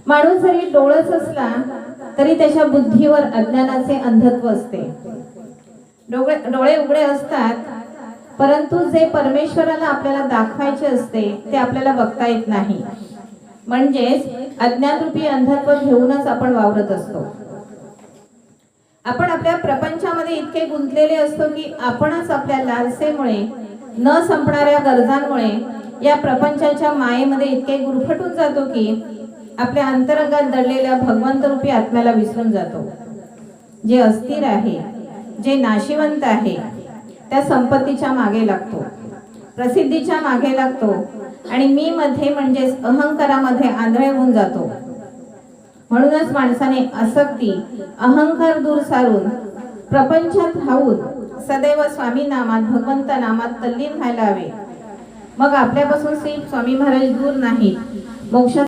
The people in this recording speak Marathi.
माणूस जरी डोळस असला तरी त्याच्या बुद्धीवर अज्ञानाचे अंधत्व असते। डोळे उघडे असतात, परंतु जे परमेश्वराला आपल्याला दाखवायचे असते ते आपल्याला बघता येत नाही। म्हणजेच अज्ञानरूपी अंधत्व घेऊनच आपण वावरत असतो। आपण आपल्या प्रपंचामध्ये इतके गुंतलेले असतो की आपणच आपल्या लालसेमुळे, न संपणाऱ्या गरजांमुळे या प्रपंचाच्या मायेमध्ये इतके गुरफटून जातो की आपल्या अंतरंगात दडलेल्या भगवंत रूपी आत्म्याला विसरून जातो। जे अस्थिर आहे, जे नाशिवंत आहे, त्या संपत्तीच्या मागे लागतो, प्रसिद्धीच्या मागे लागतो आणि मी मध्ये म्हणजेच अहंकारामध्ये आंधळे होऊन जातो। म्हणूनच माणसाने आसक्ती, अहंकार दूर सारून प्रपंचात राहून सदैव स्वामी नामात, भगवंत नामात तल्लीन व्हायला हवे। मग आपल्यापासून श्री स्वामी महाराज दूर नाहीत, मोक्ष